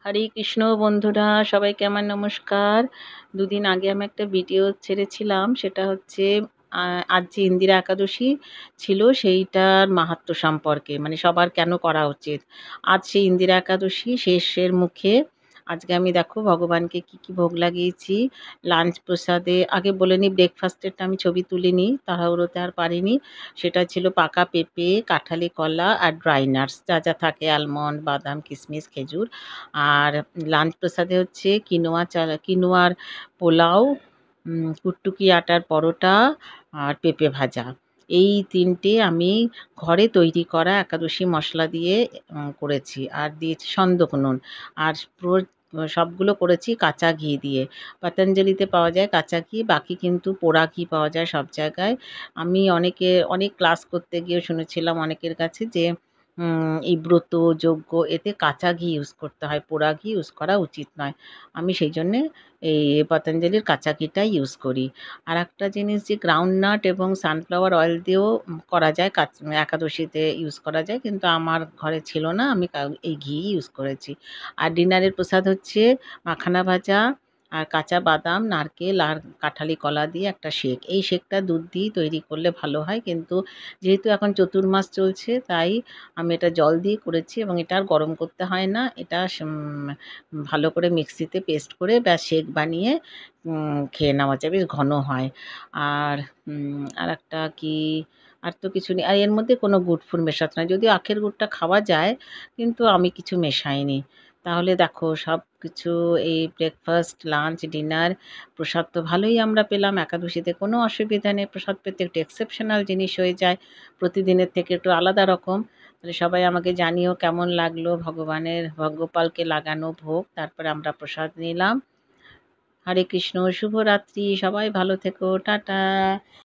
হরে কৃষ্ণ বন্ধুরা, সবাইকে আমার নমস্কার। দুদিন আগে আমি একটা ভিডিও ছেড়েছিলাম, সেটা হচ্ছে আজ যে ইন্দিরা একাদশী ছিল সেইটার মাহাত্ম্য সম্পর্কে, মানে সবার কেন করা উচিত। আজ সেই ইন্দিরা একাদশী শেষের মুখে আজকে আমি দেখো ভগবানকে কি কি ভোগ লাগিয়েছি। লাঞ্চ প্রসাদে আগে বলে নিই, ব্রেকফাস্টেরটা আমি ছবি তুলিনি, তাড়াহুড়োতে আর পারিনি। সেটা ছিল পাকা পেঁপে, কাঁঠালি কলা আর ড্রাই নাটস, যা যা থাকে আলমন্ড, বাদাম, কিশমিশ, খেজুর। আর লাঞ্চ প্রসাদে হচ্ছে কিনোয়ার পোলাও, কুট্টুকি আটার পরোটা আর পেঁপে ভাজা। এই ৩টে আমি ঘরে তৈরি করা একাদশী মশলা দিয়ে করেছি। আর দিয়েছি সন্দকনুন। আর সবগুলো করেছি কাঁচা ঘি দিয়ে। পতঞ্জলিতে পাওয়া যায় কাঁচা ঘি, বাকি কিন্তু পোড়া ঘি পাওয়া যায় সব জায়গায়। আমি অনেক ক্লাস করতে গিয়ে শুনেছিলাম অনেকের কাছে যে এই ব্রত, যজ্ঞ এতে কাঁচা ঘি ইউজ করতে হয়, পোড়া ঘি ইউজ করা উচিত নয়। আমি সেই জন্যে এই পতঞ্জলির কাঁচা ঘিটাই ইউজ করি। আরেকটা জিনিস যে গ্রাউন্ডনাট এবং সানফ্লাওয়ার অয়েল দিয়েও করা যায়, একাদশীতে ইউজ করা যায়, কিন্তু আমার ঘরে ছিল না, আমি এই ঘি ইউজ করেছি। আর ডিনারের প্রসাদ হচ্ছে মাখানা ভাজা আর কাঁচা বাদাম, নারকেল আর কাঁঠালি কলা দিয়ে একটা শেক। এই শেকটা দুধ দিয়েই তৈরি করলে ভালো হয়, কিন্তু যেহেতু এখন চতুর্মাস চলছে তাই আমি এটা জল দিয়ে করেছি এবং এটা আর গরম করতে হয় না। এটা ভালো করে মিক্সিতে পেস্ট করে ব্যাস শেক বানিয়ে খেয়ে নেওয়া যায়, বেশ ঘন হয়। আর আরেকটা কি, আর তো কিছু নেই। আর এর মধ্যে কোনো গুড় ফুড মেশাতে নয়, যদিও আখের গুড়টা খাওয়া যায়, কিন্তু আমি কিছু মেশাইনি। তাহলে দেখো সব কিছু, এই ব্রেকফাস্ট, লাঞ্চ, ডিনার, প্রসাদ তো ভালোই আমরা পেলাম। একাদশীতে কোনো অসুবিধা নেই, প্রসাদ পেতে একটু এক্সেপশনাল জিনিস হয়ে যায়, প্রতিদিনের থেকে একটু আলাদা রকম। তাহলে সবাই আমাকে জানিও কেমন লাগলো ভগবানের, ভগপালকে লাগানো ভোগ। তারপরে আমরা প্রসাদ নিলাম। হরে কৃষ্ণ, শুভরাত্রি, সবাই ভালো থেকো, টাটা।